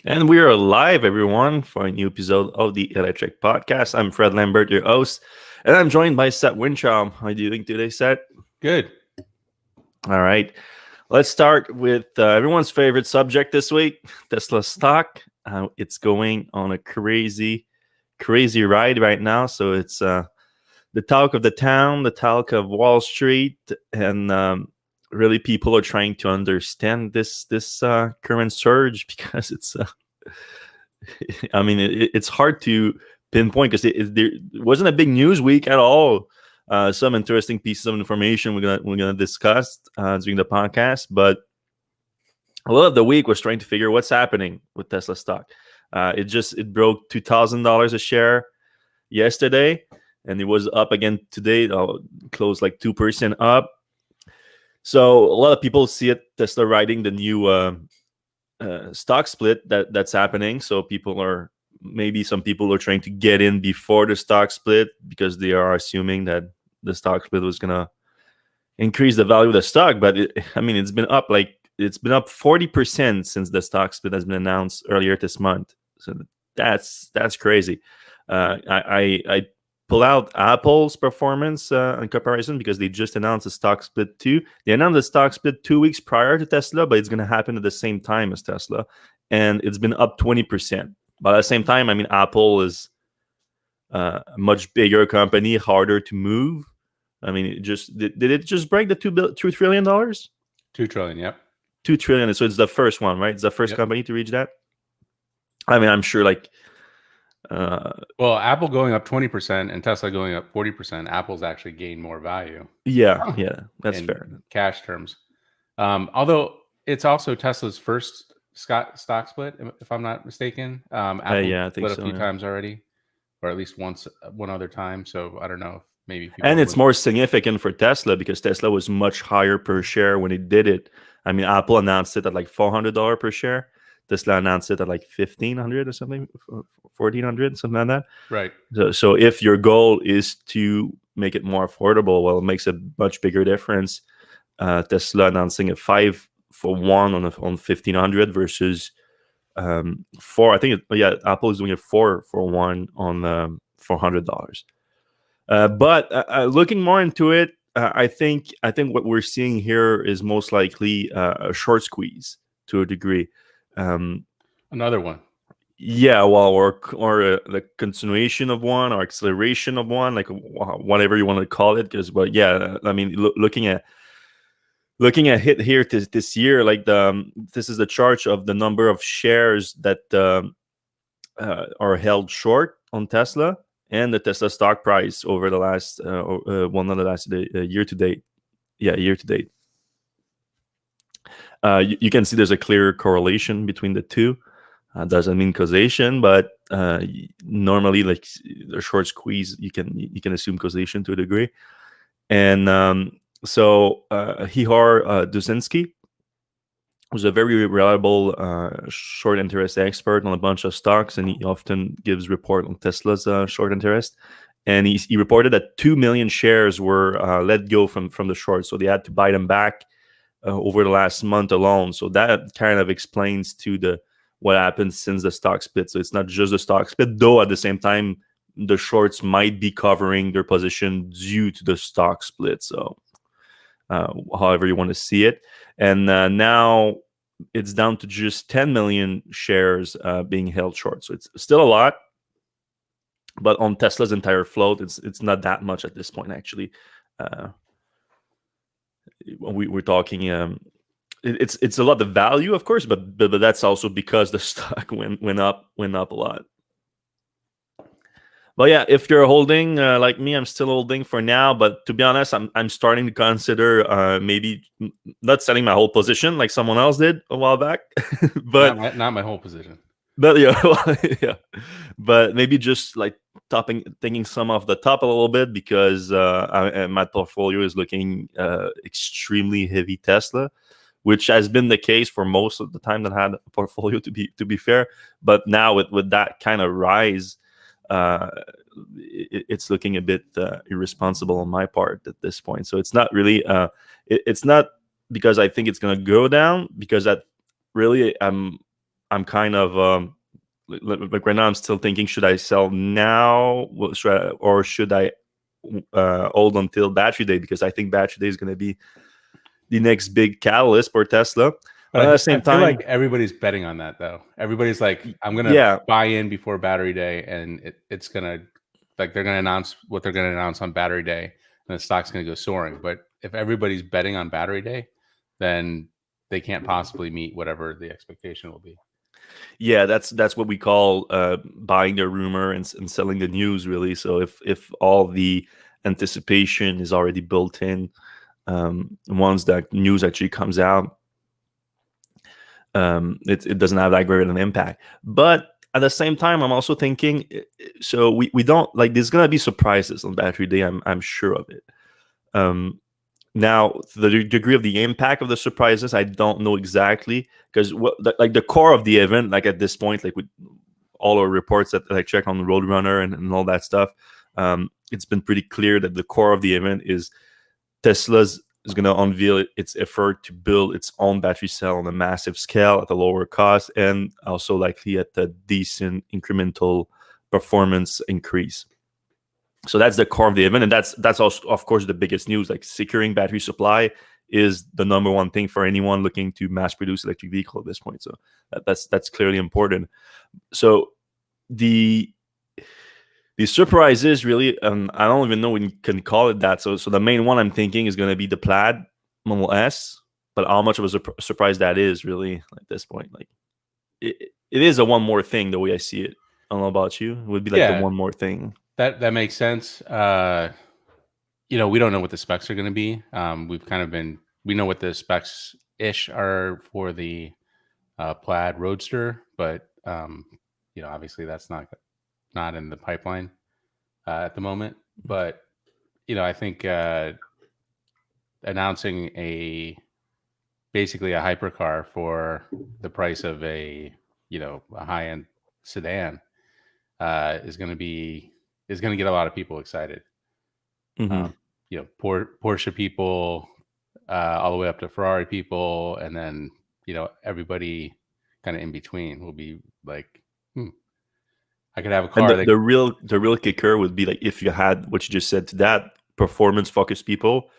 And we are live, everyone, for a new episode of the Electrek podcast. I'm Fred Lambert, your host, and I'm joined by Seth Wincham. How are you doing today, Seth? Good. All right. Let's start with everyone's favorite subject this week, Tesla stock. It's going on a crazy ride right now. So it's the talk of the town, the talk of Wall Street, and really people are trying to understand this current surge because it's I mean, it's hard to pinpoint because there wasn't a big news week at all. Some interesting pieces of information we're gonna discuss during the podcast, but a lot of the week was trying to figure what's happening with Tesla stock. It broke $2,000 a share yesterday, and it was up again today. Closed like 2% up. So a lot of people see it Tesla riding the new stock split that's happening. So maybe some people are trying to get in before the stock split because they are assuming that the stock split was gonna increase the value of the stock. But it's been up 40% since the stock split has been announced earlier this month. So that's crazy. I pull out Apple's performance in comparison because they just announced a stock split too. They announced the stock split 2 weeks prior to Tesla, but it's going to happen at the same time as Tesla, and it's been up 20%. But at the same time, Apple is a much bigger company, harder to move. Did it just break the $2 trillion? $2 $2 trillion. Yep. trillion. So it's the first one, right? It's the first Yep. company to reach that. I'm sure Well, Apple going up 20% and Tesla going up 40%. Apple's actually gained more value. Yeah, that's in fair. Cash terms. Although it's also Tesla's first stock split, if I'm not mistaken. Apple Yeah, I think split so. a few Yeah. times already, or at least one other time. So I don't know if maybe people. And it's more significant for Tesla because Tesla was much higher per share when it did it. Apple announced it at like $400 per share. Tesla announced it at like 1,500 or something, 1,400, something like that. Right. So if your goal is to make it more affordable, well, it makes a much bigger difference. Tesla announcing a 5-for-1 on 1,500 versus 4. Apple is doing a 4-for-1 on $400. But looking more into it, I think what we're seeing here is most likely a short squeeze to a degree. Another one. Yeah, well, or the continuation of one, or acceleration of one, like whatever you want to call it. Because, but yeah, looking at hit here this year, like this is the chart of the number of shares that are held short on Tesla and the Tesla stock price over the last year to date. Yeah, year to date. You can see there's a clear correlation between the two. Doesn't mean causation, but normally, like a short squeeze, you can assume causation to a degree. And so Ihor Dusinski was a very reliable short interest expert on a bunch of stocks, and he often gives report on Tesla's short interest. And he reported that 2 million shares were let go from the short, so they had to buy them back over the last month alone. So that kind of explains to what happened since the stock split. So it's not just the stock split, though at the same time, the shorts might be covering their position due to the stock split. So however you want to see it. And now it's down to just 10 million shares being held short. So it's still a lot. But on Tesla's entire float, it's not that much at this point, actually. We're talking... It's a lot of value, of course, but that's also because the stock went up a lot. But yeah, if you're holding like me, I'm still holding for now. But to be honest, I'm starting to consider maybe not selling my whole position like someone else did a while back. But not my whole position. But yeah, but maybe just like taking some off the top a little bit because my portfolio is looking extremely heavy Tesla, which has been the case for most of the time that I had a portfolio, to be fair. But now with that kind of rise, it's looking a bit irresponsible on my part at this point. So it's not really it's not because I think it's going to go down, because that really I'm kind of like right now I'm still thinking, should I sell now? Or should I hold until battery day? Because I think battery day is going to be the next big catalyst for Tesla. But At the I same feel like time, everybody's betting on that though. Everybody's like, I'm gonna yeah, buy in before battery day, and it's gonna like they're gonna announce what they're gonna announce on battery day, and the stock's gonna go soaring. But if everybody's betting on battery day, then they can't possibly meet whatever the expectation will be. yeah, that's what we call buying the rumor and selling the news, really. So if all the anticipation is already built in, once that news actually comes out, it doesn't have that great an impact. But at the same time, I'm also thinking, so we don't like there's gonna be surprises on battery day. I'm sure of it. Um, Now, the degree of the impact of the surprises, I don't know exactly, because like the core of the event, like at this point, like with all our reports that I check on the Roadrunner and all that stuff, it's been pretty clear that the core of the event is Tesla's is going to unveil its effort to build its own battery cell on a massive scale at a lower cost and also likely at a decent incremental performance increase. So that's the core of the event, and that's also, of course, the biggest news. Like securing battery supply is the number one thing for anyone looking to mass produce electric vehicle at this point. So that's clearly important. So the the surprise is really, I don't even know when you can call it that. So the main one I'm thinking is going to be the Plaid Model S, but how much of a surprise that is really at this point, like it is a one more thing the way I see it. I don't know about you. It would be like the Yeah, one more thing. that makes sense. We don't know what the specs are going to be. We know what the specs ish are for the Plaid Roadster, but obviously that's not in the pipeline at the moment. But I think announcing basically a hypercar for the price of a high end sedan is going to get a lot of people excited. Mm-hmm. Porsche people, all the way up to Ferrari people, and then everybody kind of in between will be like, I could have a And car that the real kicker would be like if you had what you just said to that performance focused people,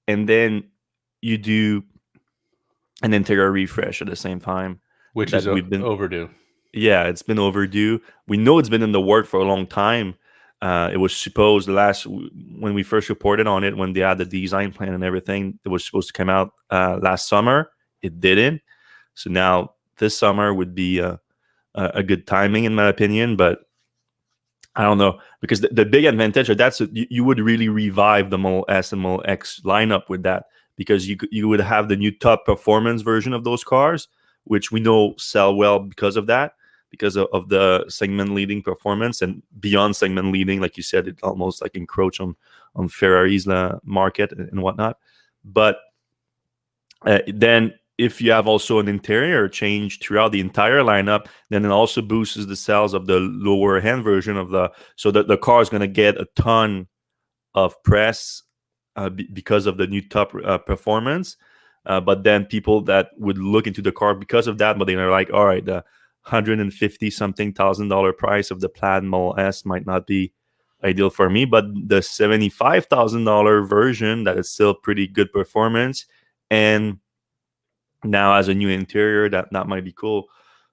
and then you do an interior refresh at the same time which is that we've been overdue. yeah, it's been overdue. We know it's been in the work for a long time. It was supposed when we first reported on it, when they had the design plan and everything, it was supposed to come out last summer. It didn't. So now this summer would be a good timing in my opinion, but I don't know, because the big advantage of that, so you would really revive the Model S and Model X lineup with that, because you would have the new top performance version of those cars, which we know sell well because of that, because of the segment leading performance, and beyond segment leading, like you said, it almost like encroach on Ferrari's market and whatnot. But then if you have also an interior change throughout the entire lineup, then it also boosts the sales of the lower end version of so that the car is going to get a ton of press because of the new top performance. But then people that would look into the car because of that, but they're like, all right, the $150 something thousand price of the Plaid Model S might not be ideal for me, but the $75,000 version that is still pretty good performance and now as a new interior, that might be cool.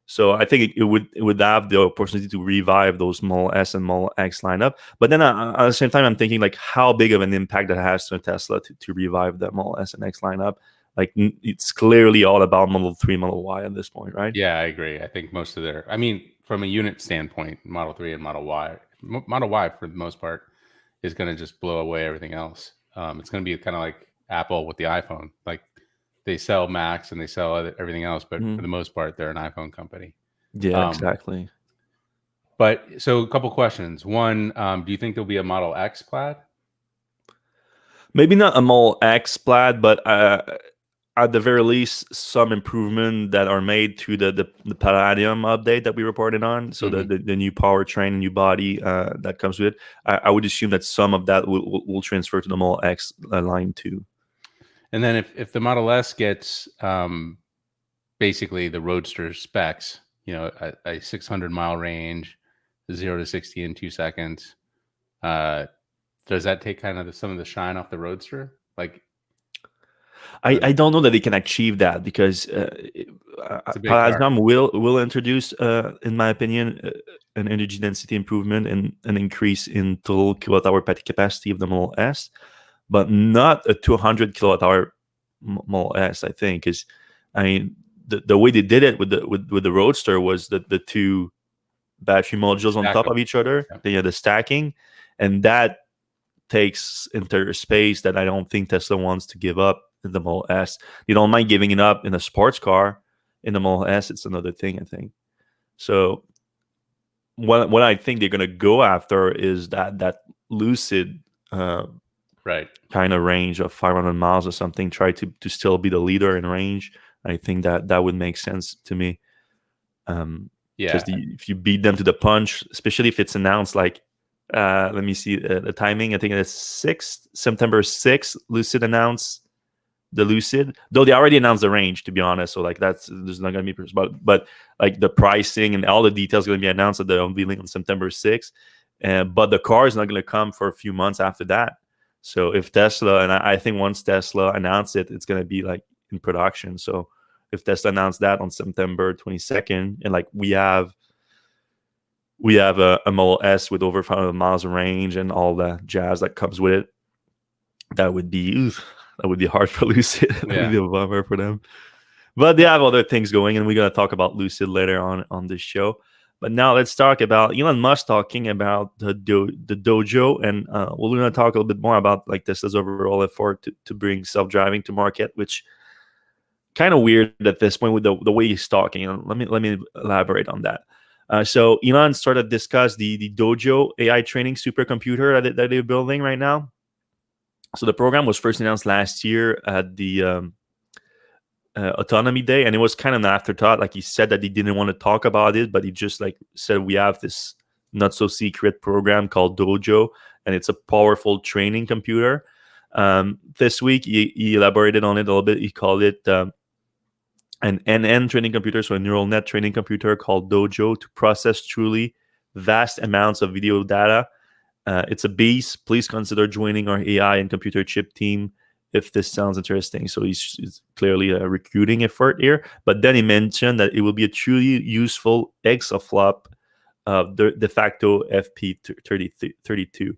So I think it would have the opportunity to revive those Model S and Model X lineup. But then at the same time, I'm thinking like how big of an impact that has to Tesla to revive the Model S and X lineup. Like it's clearly all about Model 3, Model Y at this point, right? Yeah, I agree. I think most of I mean, from a unit standpoint, Model 3 and Model Y for the most part is going to just blow away everything else. It's going to be kind of like Apple with the iPhone. Like they sell Macs and they sell everything else, but for the Mhm. most part, they're an iPhone company. Yeah, Um, exactly. but so a couple questions. One, do you think there'll be a Model X Plaid? Maybe not a Model X Plaid, but at the very least, some improvement that are made to the Palladium update that we reported on. So Mm-hmm. the new powertrain, new body that comes with it. I would assume that some of that will transfer to the Model X line too. And then if the Model S gets basically the Roadster specs, a 600-mile range, 0 to 60 in 2 seconds. Does that take kind of some of the shine off the Roadster? Like, I don't know that they can achieve that because it's a big car. Plasma will introduce, in my opinion, an energy density improvement and an increase in total kilowatt hour capacity of the Model S, but not a 200 kilowatt hour Model S. I think because I mean the way they did it with the Roadster was that the two battery modules on top of each other, Yeah. they had the stacking, and that takes into space that I don't think Tesla wants to give up in the Model S. You don't mind giving it up in a sports car. In the Model S, it's another thing, I think. So what I think they're gonna go after is that Lucid Right. kind of range of 500 miles or something. Try to still be the leader in range. I think that would make sense to me. Because if you beat them to the punch, especially if it's announced like, let me see the timing. I think it's September 6th. Lucid announced the Lucid, though they already announced the range. To be honest, so like there's not gonna be, but like the pricing and all the details going to be announced at the unveiling on September 6th. But the car is not going to come for a few months after that. So if Tesla, and I think once Tesla announce it, it's going to be like in production. So if Tesla announced that on September 22nd, and like we have a Model S with over 500 miles of range and all the jazz that comes with it, that would be hard for Lucid. That would be a bummer for them. But they have other things going, and we're going to talk about Lucid later on this show. But now let's talk about Elon Musk talking about the Dojo, and we're going to talk a little bit more about like Tesla's overall effort to bring self-driving to market, which kind of weird at this point with the way he's talking. Let me elaborate on that. So Elon started to discuss the Dojo AI-training supercomputer that they're building right now. So the program was first announced last year at the Autonomy Day, and it was kind of an afterthought. Like he said that he didn't want to talk about it, but he just like said we have this not so secret program called Dojo, and it's a powerful training computer. This week he elaborated on it a little bit. He called it an NN training computer, so a neural net training computer called Dojo to process truly vast amounts of video data. It's a beast. Please consider joining our AI and computer chip team if this sounds interesting. So he's clearly a recruiting effort here. But then he mentioned that it will be a truly useful exaflop of the de facto FP32.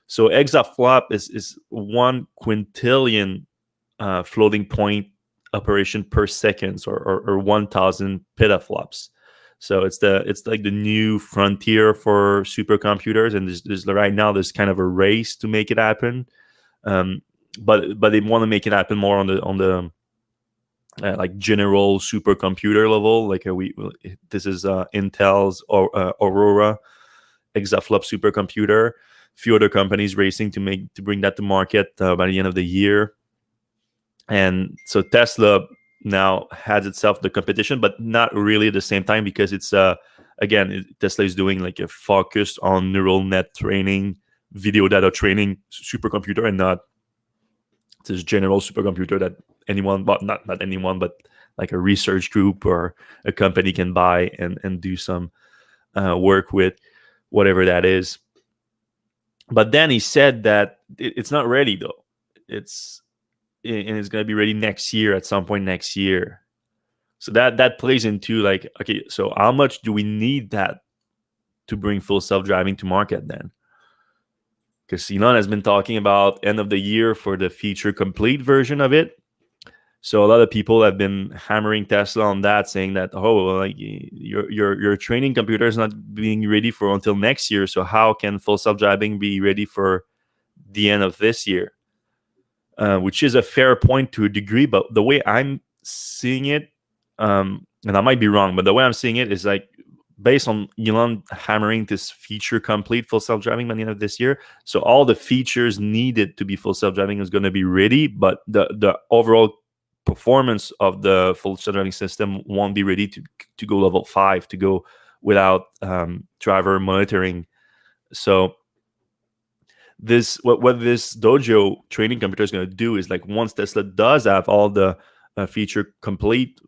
So exaflop is 1 quintillion floating point operation per second, or 1,000 petaflops. So it's like the new frontier for supercomputers, and there's right now there's kind of a race to make it happen. But they want to make it happen more on the like general supercomputer level. Like this is Intel's Aurora exaflop supercomputer. Few other companies racing to bring that to market by the end of the year. And so Tesla now has itself the competition, but not really at the same time, because it's again, Tesla is doing like a focus on neural net training, video data training supercomputer, and not this general supercomputer that anyone, but not anyone, but like a research group or a company can buy and do some work with, whatever that is. But then he said that it's not ready though. It's going to be ready next year, at some point next year. So that plays into like, okay, so how much do we need that to bring full self-driving to market then? Because Elon has been talking about end of the year for the feature complete version of it. So a lot of people have been hammering Tesla on that, saying that, like your training computer is not being ready for until next year. So how can full self-driving be ready for the end of this year? Which is a fair point to a degree, but the way I'm seeing it, and I might be wrong, but the way I'm seeing it is like based on Elon hammering this feature complete full self-driving by the end of this year. So all the features needed to be full self-driving is going to be ready, but the overall performance of the full self-driving system won't be ready to go level 5, to go without driver monitoring. So what this Dojo training computer is going to do is, like, once Tesla does have all the feature complete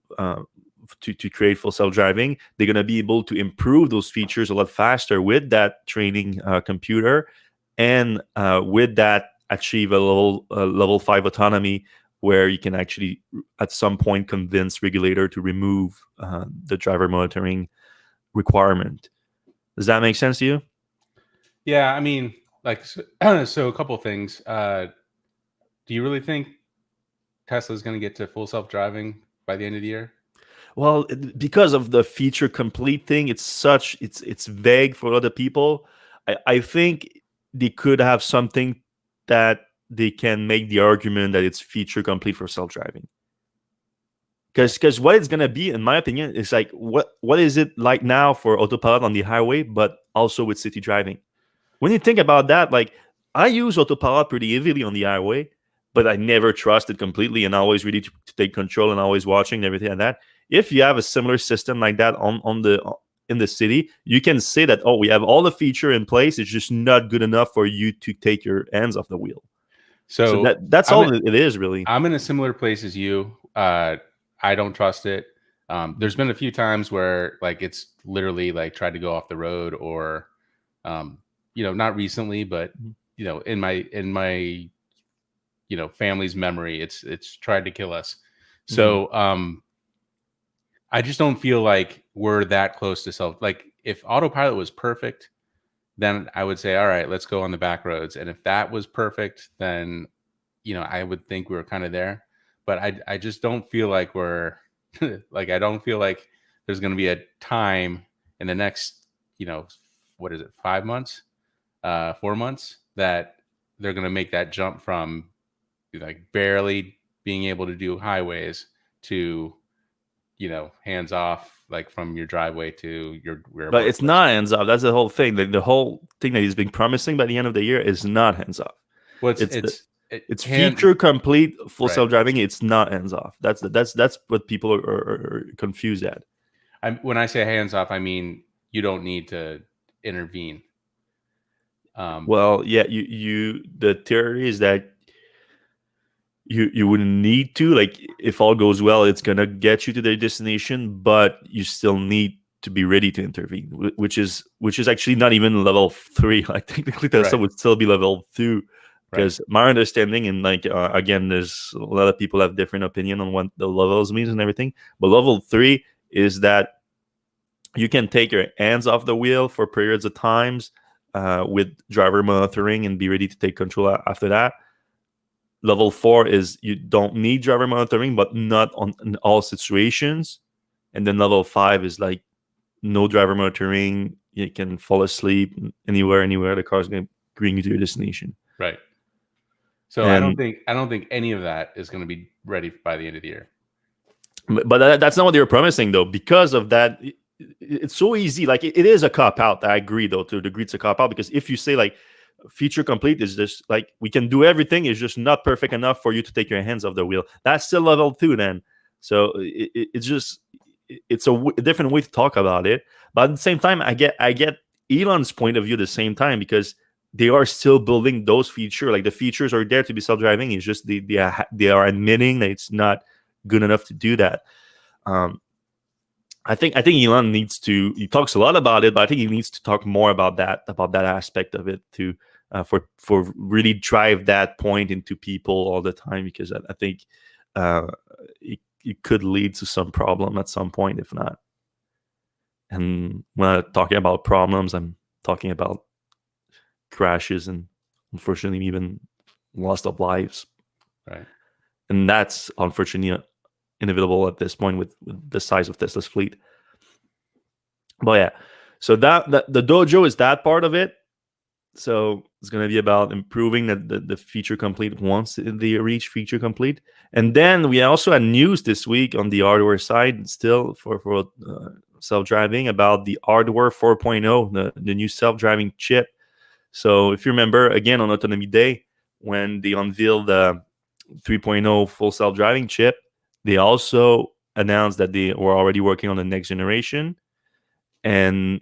to create full self-driving. They're going to be able to improve those features a lot faster with that training computer, and with that achieve a level 5 autonomy, where you can actually at some point convince regulator to remove the driver monitoring requirement. Does that make sense to you? Yeah, I mean, like, so, so a couple things. Do you really think Tesla's going to get to full self-driving by the end of the year? Well, because of the feature complete thing, it's vague for other people. I think they could have something that they can make the argument that it's feature complete for self-driving. Because what it's gonna be, in my opinion, is like what is it like now for autopilot on the highway, but also with city driving. When you think about that, like, I use autopilot pretty heavily on the highway, but I never trust it completely, and always ready to take control and always watching and everything like that. If you have a similar system like that on the in the city, you can say that, oh, we have all the feature in place. It's just not good enough for you to take your hands off the wheel. So So that's I'm all it is, really. I'm in a similar place as you. I don't trust it. There's been a few times where like it's literally like tried to go off the road, or not recently, but in my family's memory, it's tried to kill us. So I just don't feel like we're that close to self. Like, if autopilot was perfect, then I would say, all right, let's go on the back roads. And if that was perfect, then I would think we were kind of there. But I just don't feel like we're like, I don't feel like there's going to be a time in the next, what is it, 5 months, 4 months, that they're going to make that jump from like barely being able to do highways to, hands off, like from your driveway to your But it's workplace. not hands off. That's the whole thing. The whole thing that he's been promising by the end of the year is not hands off. Well, It's feature complete full Right. self driving. It's not hands off. That's what people are confused at. When I say hands off, I mean you don't need to intervene. Well, yeah, you the theory is that you wouldn't need to, like, if all goes well, it's gonna get you to their destination, but you still need to be ready to intervene, which is actually not even level 3. Like, technically Tesla would still be level 2, because my understanding, and like again, there's a lot of people have different opinion on what the levels means and everything, but level 3 is that you can take your hands off the wheel for periods of times with driver monitoring and be ready to take control after that. Level 4 is you don't need driver monitoring, but not in all situations. And then level 5 is like no driver monitoring. You can fall asleep anywhere. The car's going to bring you to your destination. Right. So I don't think any of that is going to be ready by the end of the year. But that's not what they were promising, though. Because of that, it's so easy. Like, it is a cop out. I agree, though, to a degree it's a cop out, because if you say like feature complete is just like we can do everything, it's just not perfect enough for you to take your hands off the wheel, that's still level 2 then. So it's just it's a different way to talk about it. But at the same time, I get Elon's point of view at the same time, because they are still building those features. Like, the features are there to be self-driving. It's just they are admitting that it's not good enough to do that. I think Elon needs to. He talks a lot about it, but I think he needs to talk more about that aspect of it to for really drive that point into people all the time, because I think it could lead to some problem at some point, if not. And when I'm talking about problems, I'm talking about crashes and, unfortunately, even loss of lives. Right. And that's unfortunately inevitable at this point with the size of Tesla's fleet. But yeah, so that the dojo is that part of it. So it's going to be about improving the feature complete once they reach feature complete. And then we also had news this week on the hardware side, still for self-driving, about the hardware 4.0, the new self-driving chip. So if you remember, again, on Autonomy Day, when they unveiled the 3.0 full self-driving chip, they also announced that they were already working on the next generation. And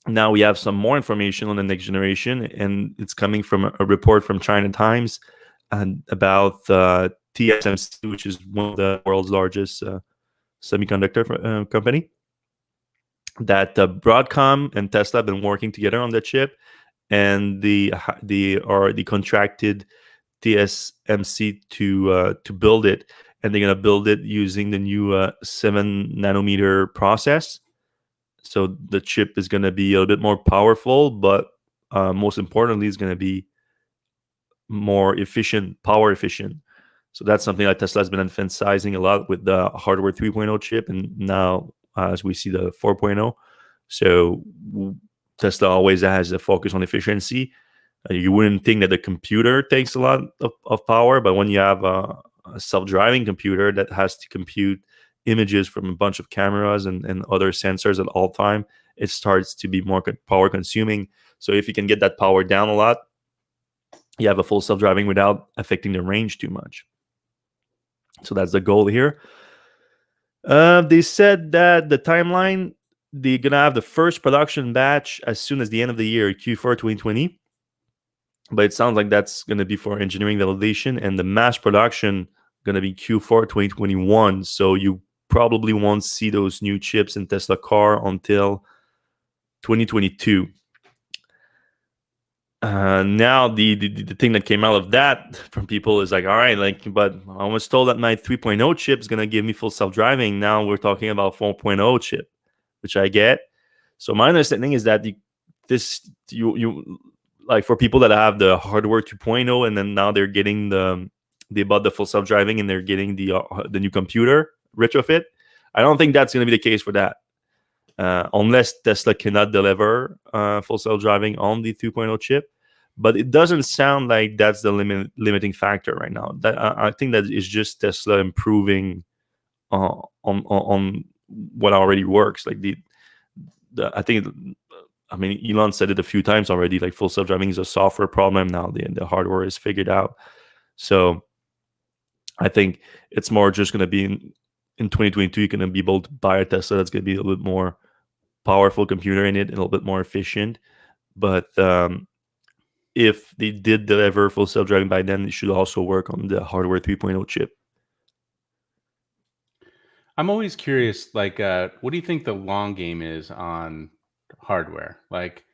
now we have some more information on the next generation, and it's coming from a report from China Times about TSMC, which is one of the world's largest semiconductor company. That Broadcom and Tesla have been working together on the chip, and the contracted TSMC to build it, and they're gonna build it using the new 7 nanometer process. So the chip is gonna be a little bit more powerful, but most importantly, it's gonna be more efficient, power efficient. So that's something that Tesla has been emphasizing a lot with the hardware 3.0 chip, and now as we see the 4.0. So Tesla always has a focus on efficiency. You wouldn't think that the computer takes a lot of power, but when you have a self-driving computer that has to compute images from a bunch of cameras and other sensors at all time, it starts to be more power consuming. So if you can get that power down a lot, you have a full self-driving without affecting the range too much. So that's the goal here. They said that the timeline, they're gonna have the first production batch as soon as the end of the year, Q4 2020. But it sounds like that's gonna be for engineering validation, and the mass production gonna be Q4 2021. So you probably won't see those new chips in Tesla car until 2022. Now the thing that came out of that from people is like, all right, like, but I was told that my 3.0 chip is gonna give me full self-driving. Now we're talking about 4.0 chip, which I get. So my understanding is that you like, for people that have the hardware 2.0 and then now they're getting they bought the full self-driving and they're getting the new computer retrofit. I don't think that's gonna be the case for that. Unless Tesla cannot deliver full self-driving on the 3.0 chip. But it doesn't sound like that's the limiting factor right now. That I think that is just Tesla improving on what already works. Like I think, I mean, Elon said it a few times already. Like, full self-driving is a software problem now. The hardware is figured out. So I think it's more just going to be in 2022. You're going to be able to buy a Tesla that's going to be a little bit more powerful computer in it, and a little bit more efficient. But if they did deliver full self-driving by then, it should also work on the hardware 3.0 chip. I'm always curious, like, what do you think the long game is on hardware? Like,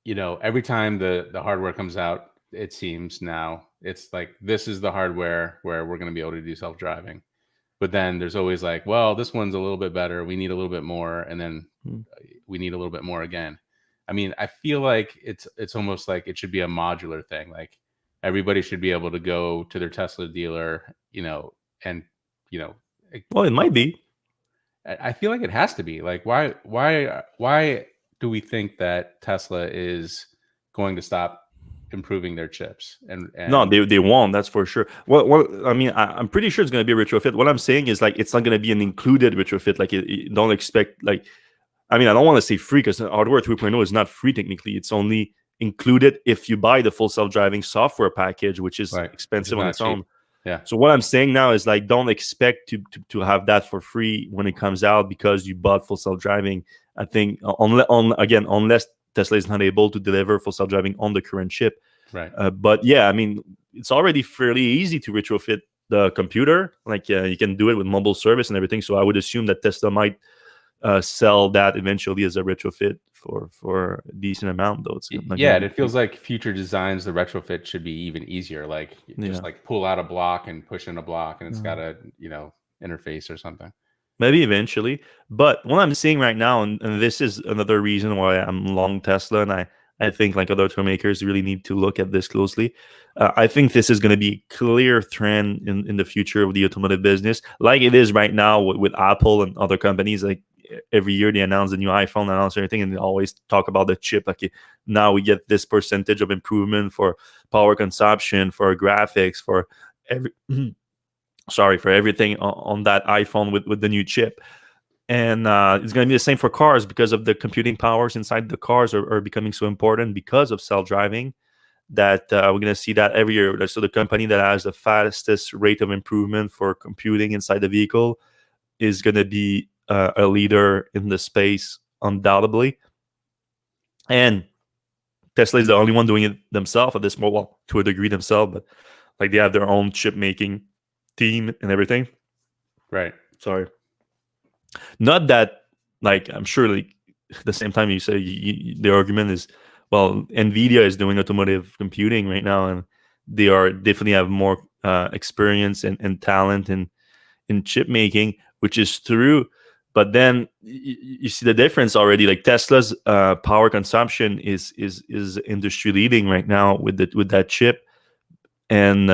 every time the hardware comes out, it seems now it's like, this is the hardware where we're going to be able to do self-driving. But then there's always like, well, this one's a little bit better. We need a little bit more. And then we need a little bit more again. I mean, I feel like it's almost like it should be a modular thing. Like, everybody should be able to go to their Tesla dealer, and, Well, it might be. I feel like it has to be. Like, why do we think that Tesla is going to stop improving their chips? And No, they won't. That's for sure. Well, I mean, I'm pretty sure it's going to be a retrofit. What I'm saying is, like, it's not going to be an included retrofit. Like, don't expect, like, I mean, I don't want to say free, because hardware 3.0 is not free technically. It's only included if you buy the full self-driving software package, which is expensive on its own. Yeah. So what I'm saying now is, like, don't expect to have that for free when it comes out because you bought full self-driving. I think unless Tesla is not able to deliver full self-driving on the current chip. Right. But yeah, I mean, it's already fairly easy to retrofit the computer. Like, you can do it with mobile service and everything. So I would assume that Tesla might sell that eventually as a retrofit for a decent amount, though. And it feels like future designs, the retrofit should be even easier. Like, just like pull out a block and push in a block, and it's got a interface or something. Maybe eventually. But what I'm seeing right now, and this is another reason why I'm long Tesla, and I think, like, other automakers really need to look at this closely. I think this is going to be a clear trend in the future of the automotive business, like it is right now with Apple and other companies. Like, every year they announce a new iPhone, announce everything, and they always talk about the chip. Like, now we get this percentage of improvement for power consumption, for graphics, for for everything on that iPhone with the new chip. And it's going to be the same for cars, because of the computing powers inside the cars are becoming so important because of self-driving, that we're going to see that every year. So the company that has the fastest rate of improvement for computing inside the vehicle is going to be a leader in the space, undoubtedly. And Tesla is the only one doing it themselves at this moment, well, to a degree themselves, but like, they have their own chip making team and everything. Right. Sorry. Not that, like, I'm sure, like, at the same time you say the argument is, well, Nvidia is doing automotive computing right now, and they are definitely have more experience and talent in chip making, which is true. But then you see the difference already. Like Tesla's power consumption is industry leading right now with that chip, and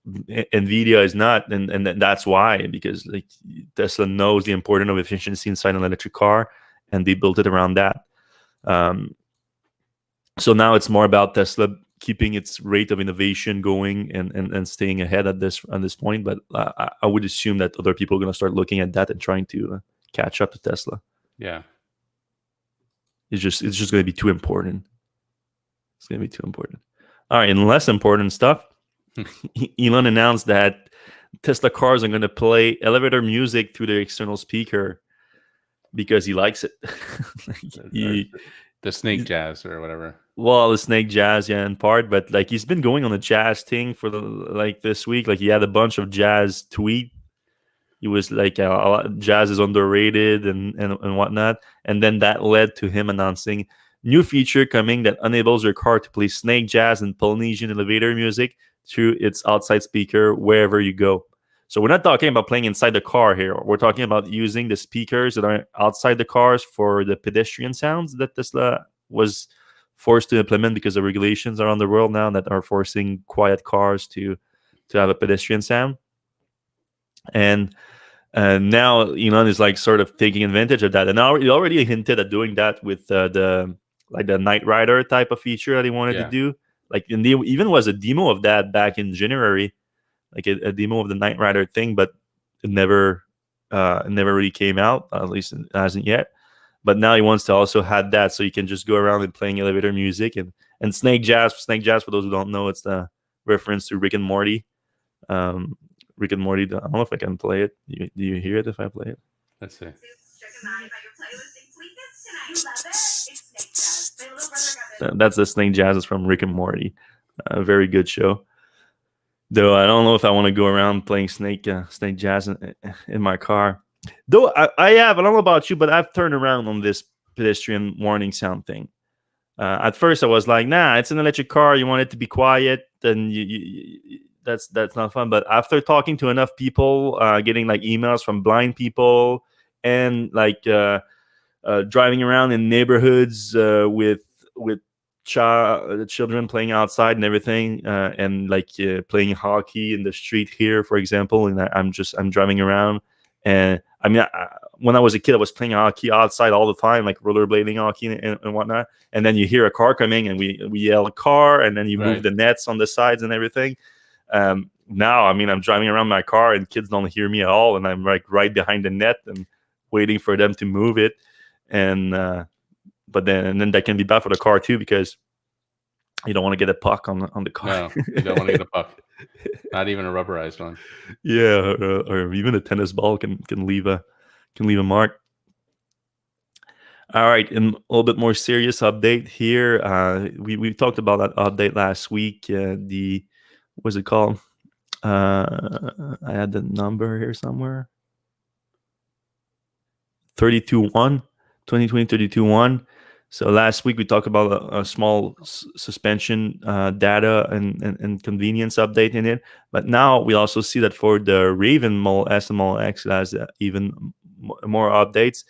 Nvidia is not, and that's why, because like Tesla knows the importance of efficiency inside an electric car, and they built it around that. Um, so now it's more about Tesla keeping its rate of innovation going and staying ahead at this point. But I would assume that other people are going to start looking at that and trying to catch up to Tesla. Yeah. It's just going to be too important. It's going to be too important. All right, and less important stuff. Elon announced that Tesla cars are going to play elevator music through their external speaker because he likes it. The snake jazz or whatever. Well, the snake jazz, yeah, in part, but like he's been going on a jazz thing for this week. Like he had a bunch of jazz tweet. He was like, jazz is underrated and whatnot. And then that led to him announcing new feature coming that enables your car to play snake jazz and Polynesian elevator music through its outside speaker wherever you go. So we're not talking about playing inside the car here. We're talking about using the speakers that are outside the cars for the pedestrian sounds that Tesla was forced to implement because of regulations around the world now that are forcing quiet cars to have a pedestrian sound. And now Elon is like sort of taking advantage of that, and now he already hinted at doing that with the Night Rider type of feature that he wanted to do. Like, and there even was a demo of that back in January, like a demo of the Night Rider thing, but it never really came out, at least it hasn't yet. But now he wants to also have that, so you can just go around and playing elevator music and snake jazz. Snake jazz, for those who don't know, it's the reference to Rick and Morty. Rick and Morty. I don't know if I can play it. Do you hear it if I play it? Let's see. That's the snake jazz. It's from Rick and Morty. A very good show. Though I don't know if I want to go around playing snake jazz in my car. Though I have. I don't know about you, but I've turned around on this pedestrian warning sound thing. At first, I was like, "Nah, it's an electric car. You want it to be quiet, then that's not fun." But after talking to enough people, getting like emails from blind people, and like driving around in neighborhoods with children playing outside and everything, and like playing hockey in the street here, for example, and I'm driving around, and I mean, when I was a kid, I was playing hockey outside all the time, like rollerblading hockey and whatnot. And then you hear a car coming, and we yell "car," and then you move the nets on the sides and everything. Now, I mean, I'm driving around my car, and kids don't hear me at all, and I'm like right behind the net and waiting for them to move it. And but then that can be bad for the car too, because you don't want to get a puck on the car. No, you don't want to get a puck. Not even a rubberized one. Yeah, or even a tennis ball can leave a mark. All right, and a little bit more serious update here. We talked about that update last week. The what's it called? I had the number here somewhere. 32.1, 2020 32.1. So last week we talked about a small suspension data and convenience update in it. But now we also see that for the Raven Mall SML-X, it has even more updates,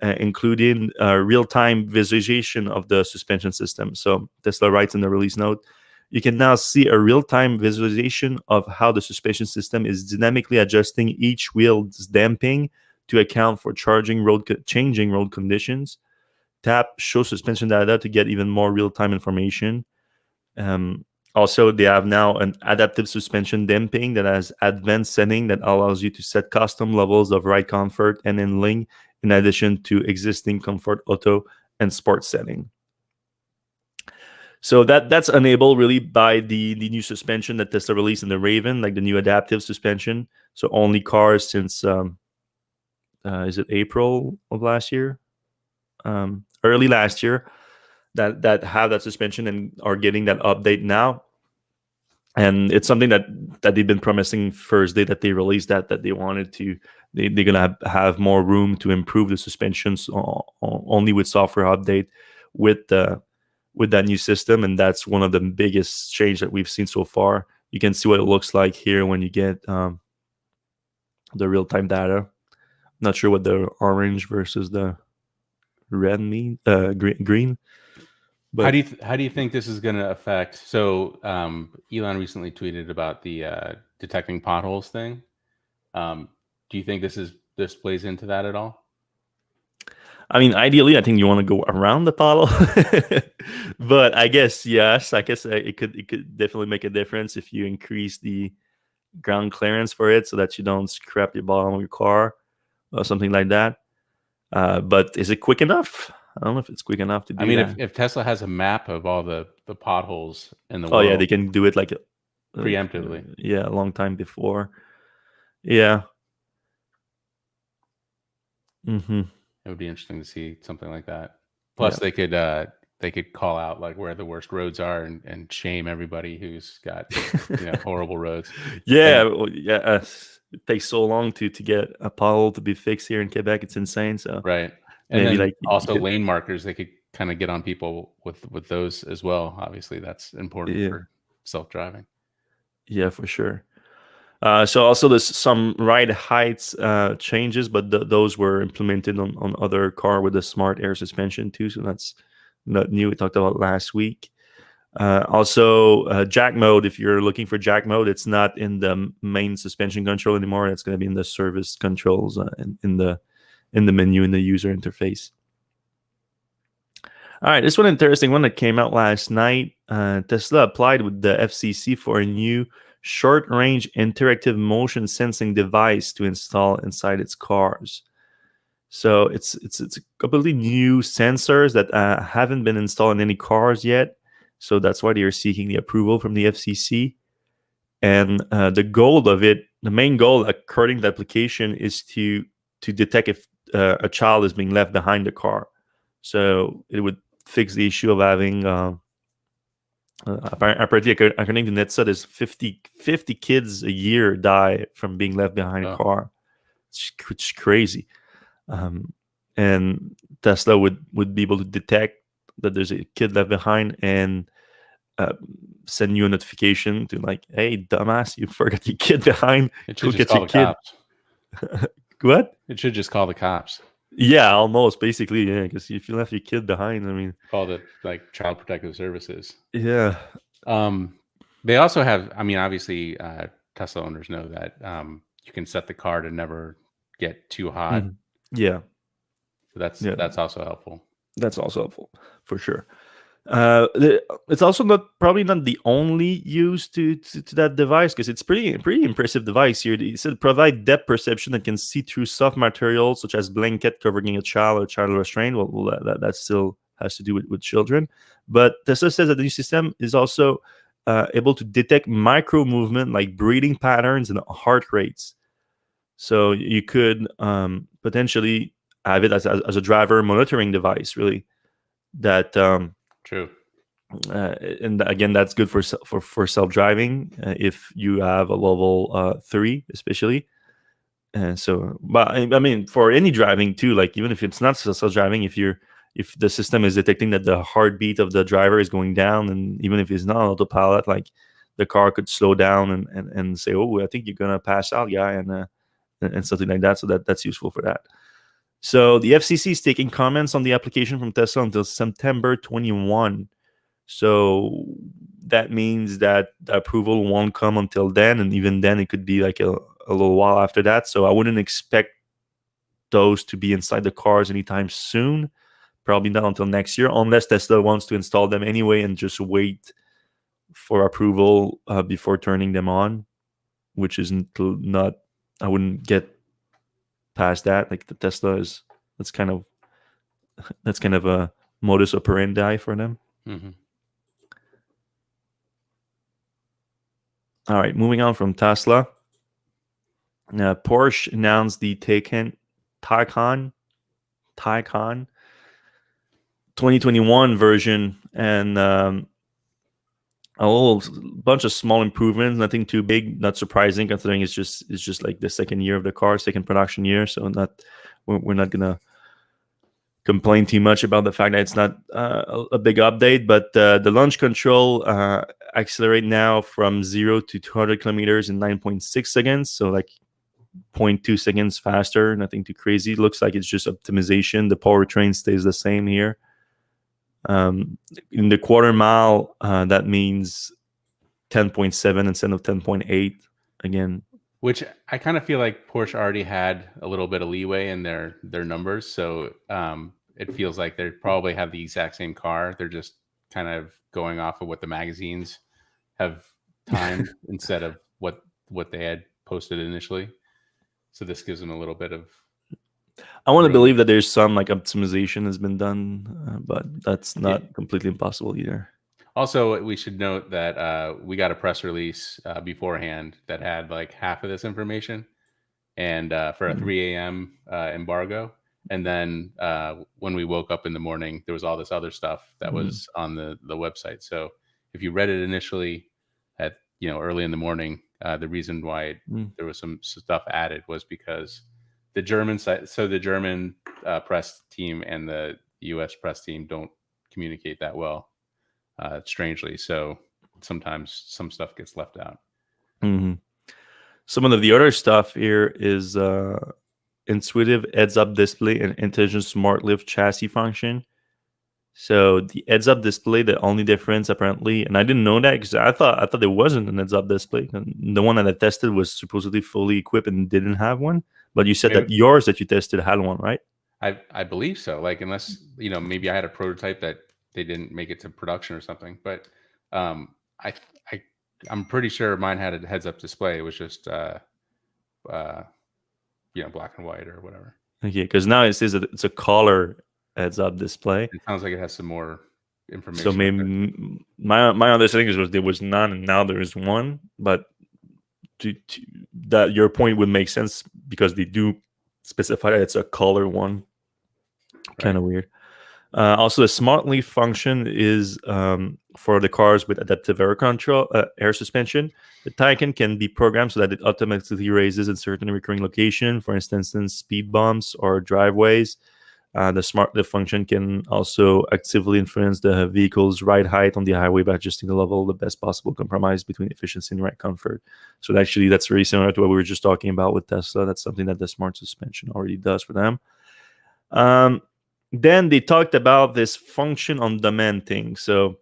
including real-time visualization of the suspension system. So Tesla writes in the release note, you can now see a real-time visualization of how the suspension system is dynamically adjusting each wheel's damping to account for changing road conditions. Tap show suspension data to get even more real-time information. Also, they have now an adaptive suspension damping that has advanced setting that allows you to set custom levels of ride comfort and handling, in addition to existing comfort, auto, and sport setting. So that's enabled really by the new suspension that Tesla released in the Raven, like the new adaptive suspension. So only cars since is it April of last year? Early last year that have that suspension and are getting that update now. and it's something that they've been promising first day that they released that they wanted to. They're gonna have more room to improve the suspensions only with software update with that new system, and that's one of the biggest change that we've seen so far. You can see what it looks like here when you get the real time data. Not sure what the orange versus the red mean green, How but do you think this is going to affect? So Elon recently tweeted about the detecting potholes thing. Do you think this plays into that at all? I mean, ideally, I think you want to go around the puddle, but I guess yes. I guess it could definitely make a difference if you increase the ground clearance for it, so that you don't scrap your bottom of your car or something like that. But is it quick enough? I don't know if it's quick enough to I do mean, that. if Tesla has a map of all the potholes in the Oh yeah, world they can do it like preemptively, yeah, a long time before. Yeah. Hmm. it would be interesting to see something like that. Yeah. Plus, they could call out like where the worst roads are and shame everybody who's got horrible roads. Yeah, And well, yeah. It takes so long to get a pothole to be fixed here in Quebec. It's insane. So right, and maybe then like you also could. lane markers, they could kind of get on people with those as well. Obviously, that's important Yeah, for self driving. yeah, for sure. So also there's some ride heights changes, but those were implemented on other car with the smart air suspension too. So that's not new. We talked about last week. Also, jack mode. If you're looking for jack mode, it's not in the main suspension control anymore. It's going to be in the service controls in the menu in the user interface. All right, this one interesting one that came out last night. Tesla applied with the FCC for a new short-range interactive motion sensing device to install inside its cars. So it's a completely new sensors that haven't been installed in any cars yet. So that's why they are seeking the approval from the FCC. And the goal of it, the main goal, according to the application, is to detect if a child is being left behind the car. So it would fix the issue of having apparently according to NetSat, there's 50 kids a year die from being left behind a Oh, car. It's crazy. Um, and Tesla would be able to detect that there's a kid left behind and uh, send you a notification to like, hey, dumbass, you forgot your kid behind. it should Go just get call your the kid. cops. What? It should just call the cops. Yeah, almost basically. Yeah, because if you left your kid behind, I mean, Call the like Child Protective Services. yeah. Um, they also have. I mean, obviously, Tesla owners know that you can set the car to never get too hot. Mhm. Yeah, So yeah. that's also helpful. That's also helpful for sure. It's also probably not the only use to that device, because it's pretty impressive device here. It said provide depth perception that can see through soft materials such as blanket covering a child or child restraint. Well, that still has to do with children, but Tesla says that the new system is also able to detect micro movement like breathing patterns and heart rates. So you could potentially have it as a driver monitoring device, really. That True. and again, that's good for self driving if you have a level 3, especially. And so, but I mean, for any driving too, like even if it's not self driving, if the system is detecting that the heartbeat of the driver is going down, and even if it's not on autopilot, like the car could slow down and say, "Oh, I think you're gonna pass out, guy," and something like that. So that's useful for that. So the FCC is taking comments on the application from Tesla until September 21. So that means that the approval won't come until then, and even then, it could be like a little while after that. So I wouldn't expect those to be inside the cars anytime soon. Probably not until next year, unless Tesla wants to install them anyway and just wait for approval before turning them on, which isn't not. I wouldn't get past that. Like the Tesla is that's kind of that's kind of a modus operandi for them. Mm-hmm. All right, moving on from Tesla. Porsche announced the Taycan 2021 version, and a whole bunch of small improvements, nothing too big, not surprising considering it's just like the second year of the car, second production year. So we're not gonna complain too much about the fact that it's not a big update. But the launch control accelerate now from 0 to 200 kilometers in 9.6 seconds. So like 0.2 seconds faster, nothing too crazy. Looks like it's just optimization. The powertrain stays the same here. In the quarter mile, that means 10.7 instead of 10.8 again. Which I kind of feel like Porsche already had a little bit of leeway in their numbers, so it feels like they probably have the exact same car. They're just kind of going off of what the magazines have timed instead of what they had posted initially. So this gives them a little bit of. I want to believe that there's some like optimization has been done, but that's not completely impossible either. Also, we should note that we got a press release beforehand that had like half of this information, and for a 3 a.m. Embargo. And then when we woke up in the morning, there was all this other stuff that was on the website. So if you read it initially at early in the morning, the reason why there was some stuff added was because the German side, so the German press team and the U.S. press team don't communicate that well, strangely. So sometimes some stuff gets left out. Mm-hmm. Some of the other stuff here is intuitive heads-up display and intelligent smart lift chassis function. So the heads-up display, the only difference apparently, and I didn't know that because I thought there wasn't an heads-up display. And the one that I tested was supposedly fully equipped and didn't have one. But you said that yours that you tested had one, right? I believe so. Like unless maybe I had a prototype that they didn't make it to production or something. But I'm pretty sure mine had a heads-up display. It was just black and white or whatever. Okay, because now it says that it's a color heads-up display. It sounds like it has some more information. So maybe my understanding was there was none, and now there is one. But that your point would make sense because they do specify that it's a color one. Kind of weird. Also, the smart leaf function is for the cars with adaptive air control, air suspension. The Taycan can be programmed so that it automatically raises in certain recurring location, for instance, in speed bumps or driveways. The smart lift function can also actively influence the vehicle's ride height on the highway by adjusting the level of the best possible compromise between efficiency and ride comfort. So actually, that's very similar to what we were just talking about with Tesla. That's something that the smart suspension already does for them. Then they talked about this function on demand thing. So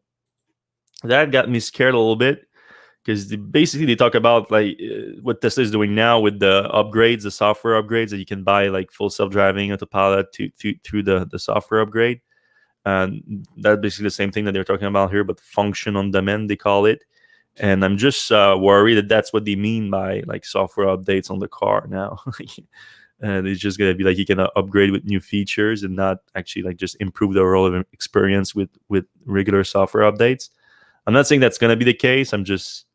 that got me scared a little bit because basically they talk about like what Tesla is doing now with the upgrades, the software upgrades that you can buy like full self-driving autopilot through the software upgrade. And that's basically the same thing that they're talking about here, but function on demand they call it. And I'm just worried that that's what they mean by like software updates on the car now. And it's just gonna be like you can upgrade with new features and not actually like just improve the overall experience with regular software updates. I'm not saying that's gonna be the case. I'm just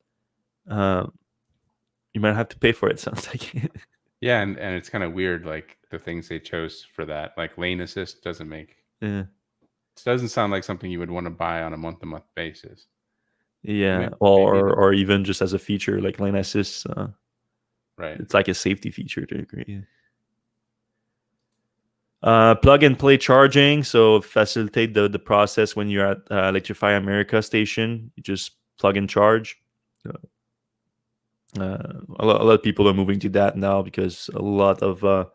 you might have to pay for it. Sounds like. Yeah, and it's kind of weird, like the things they chose for that, like lane assist doesn't make. Yeah. It doesn't sound like something you would want to buy on a month-to-month basis. Yeah, or even just as a feature like lane assist. Right. It's like a safety feature to a degree. Plug and play charging, so facilitate the process when you're at Electrify America station. You just plug and charge. A lot of people are moving to that now because a lot of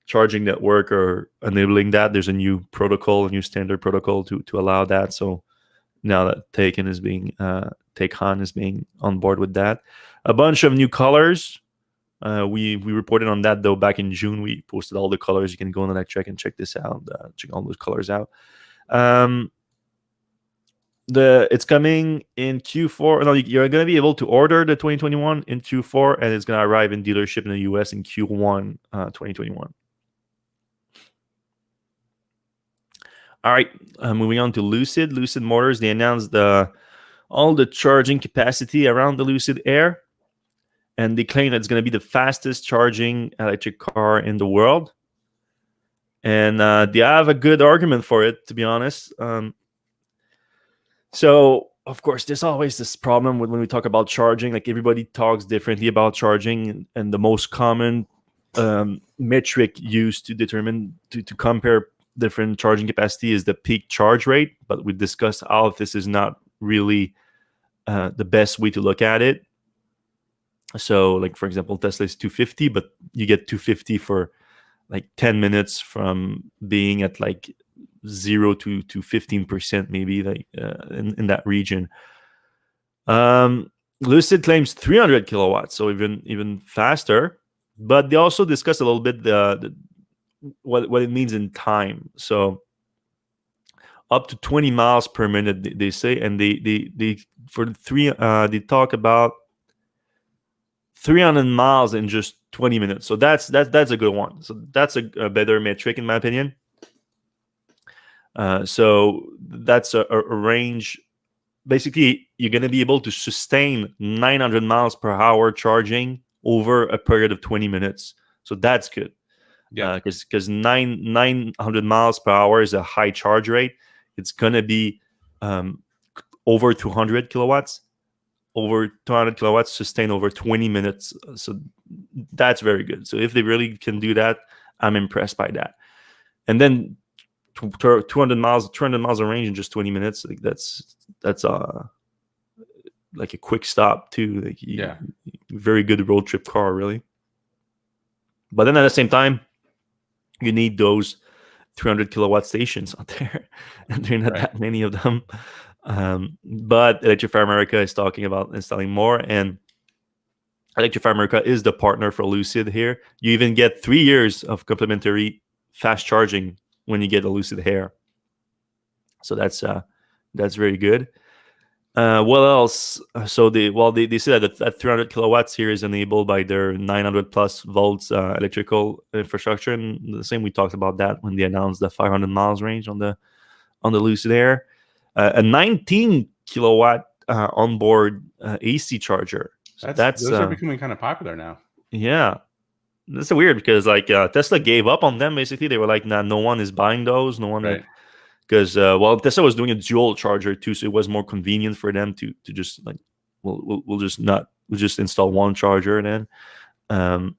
charging network are enabling that. There's a new protocol, a new standard protocol to allow that. So now that Taycan is being on board with that. A bunch of new colors. We reported on that though back in June. We posted all the colors. You can go on Electrek and check this out. Check all those colors out. It's coming in Q4. No, you're gonna be able to order the 2021 in Q4, and it's gonna arrive in dealership in the US in Q1 2021. All right, moving on to Lucid Motors. They announced all the charging capacity around the Lucid Air. And they claim that it's going to be the fastest charging electric car in the world. And they have a good argument for it, to be honest. So of course, there's always this problem with when we talk about charging. Like everybody talks differently about charging, and the most common metric used to determine to compare different charging capacity is the peak charge rate. But we discussed how this is not really the best way to look at it. So, like for example, Tesla is 250, but you get 250 for like 10 minutes from being at like 0 to 15%, maybe like in that region. Lucid claims 300 kilowatts, so even faster. But they also discuss a little bit the what it means in time. So up to 20 miles per minute, they say, and they for the three they talk about 300 miles in just 20 minutes. So that's a good one. So that's a better metric in my opinion. So that's a range. Basically, you're going to be able to sustain 900 miles per hour charging over a period of 20 minutes. So that's good. Yeah. Because 900 miles per hour is a high charge rate. It's going to be over 200 kilowatts. Over 200 kilowatts sustained over 20 minutes. So that's very good. So if they really can do that, I'm impressed by that. And then 200 miles of range in just 20 minutes. Like that's like a quick stop too. Like very good road trip car, really. But then at the same time, you need those 300 kilowatt stations out there, and there are not that many of them. But Electrify America is talking about installing more, and Electrify America is the partner for Lucid here. You even get 3 years of complimentary fast charging when you get a Lucid Air. So that's very good. What else? So they say that 300 kilowatts here is enabled by their 900 plus volts electrical infrastructure, and the same we talked about that when they announced the 500 miles range on the Lucid Air. A 19 kilowatt onboard AC charger. So those are becoming kind of popular now. Yeah, that's weird because like Tesla gave up on them. Basically, they were like, "Nah, no one is buying those. No one." Because Tesla was doing a dual charger too, so it was more convenient for them to just like we'll just install one charger and then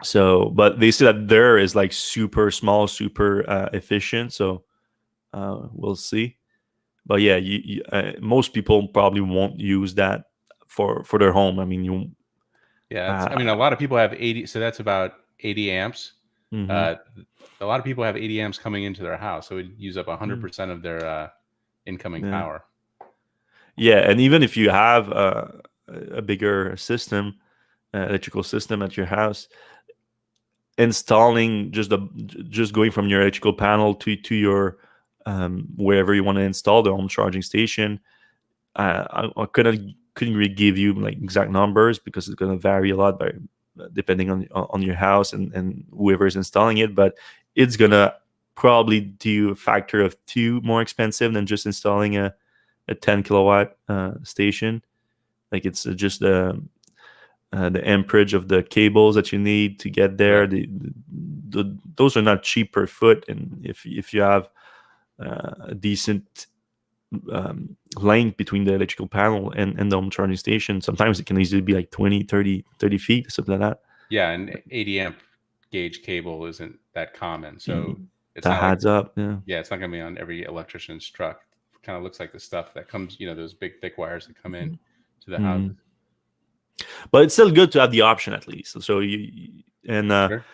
so but they say that there is like super small, super efficient, so we'll see. But yeah, most people probably won't use that for their home. I mean, I mean, a lot of people have 80, so that's about 80 amps. Mm-hmm. A lot of people have 80 amps coming into their house, so it would use up 100% of their incoming power. Yeah, and even if you have a bigger system, electrical system at your house, installing just going from your electrical panel to your wherever you want to install the home charging station, I couldn't really give you like exact numbers because it's going to vary a lot by depending on your house and whoever is installing it, but it's gonna probably do a factor of 2 more expensive than just installing a 10 kilowatt station. Like it's just the amperage of the cables that you need to get there. Those are not cheap per foot, and if you have a decent length between the electrical panel and the home charging station, sometimes it can easily be like 20, 30 feet, something like that. Yeah, and 80 amp gauge cable isn't that common, so it's that not adds up. Yeah, it's not going to be on every electrician's truck. It kind of looks like the stuff that comes, those big thick wires that come in to the houses. But it's still good to have the option at least. So you Sure.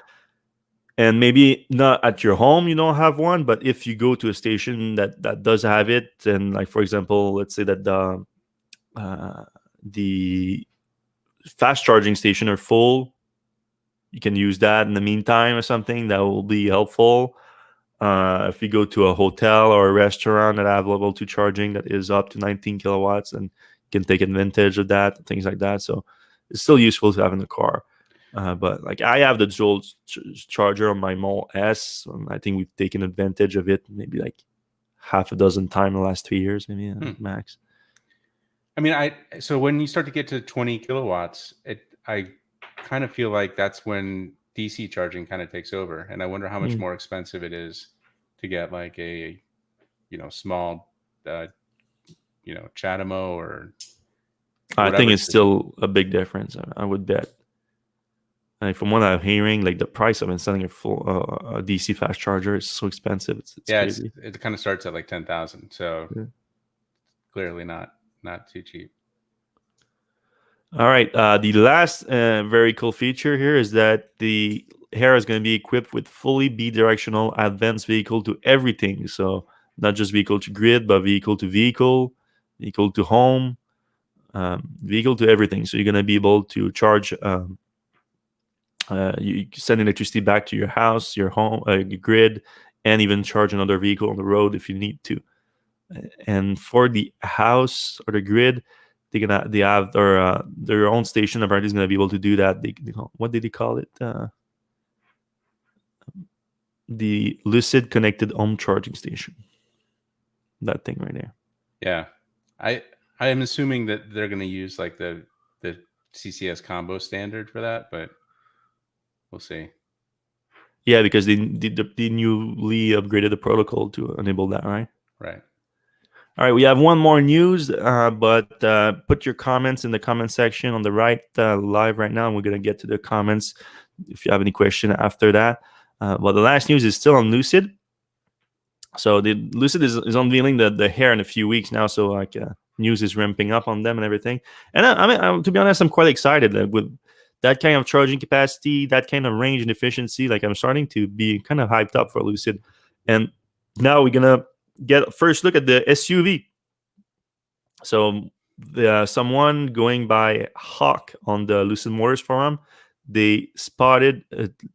and maybe not at your home you don't have one, but if you go to a station that does have it, and like for example, let's say that the fast charging station are full, you can use that in the meantime or something that will be helpful. If you go to a hotel or a restaurant that have level 2 charging that is up to 19 kilowatts, and you can take advantage of that, things like that. So it's still useful to have in the car. But like I have the dual charger on my Model S, and I think we've taken advantage of it maybe like half a dozen times in the last 3 years, maybe max. I mean, so when you start to get to 20 kilowatts, I kind of feel like that's when DC charging kind of takes over, and I wonder how much more expensive it is to get like a small Chatamo or I think whatever it's system. still a big difference. I would bet. And from what I'm hearing, like the price of installing a full a DC fast charger is so expensive. It's Yeah, crazy. it kind of starts at like 10,000, so Yeah. clearly not too cheap. All right. The last very cool feature here is that the Hair is going to be equipped with fully bi-directional advanced vehicle to everything. So not just vehicle to grid, but vehicle to vehicle, vehicle to home, vehicle to everything. So you're going to be able to charge. You send electricity back to your house, your home, your grid, and even charge another vehicle on the road if you need to. And for the house or the grid, they have their own station apparently is gonna be able to do that. What did they call it? The Lucid Connected Home Charging Station. That thing right there. Yeah, I I am assuming that they're going to use like the CCS combo standard for that, but we'll see. Yeah, because they newly upgraded the protocol to enable that, right? Right. All right, we have one more news, but put your comments in the comment section on the right live right now, and we're going to get to the comments if you have any question after that. Well, the last news is still on Lucid. So the Lucid is unveiling the Hair in a few weeks now, so like news is ramping up on them and everything. And I mean, to be honest, I'm quite excited with that kind of charging capacity, that kind of range and efficiency. Like I'm starting to be kind of hyped up for Lucid, and now we're gonna get a first look at the SUV. So someone going by Hawk on the Lucid Motors forum, they spotted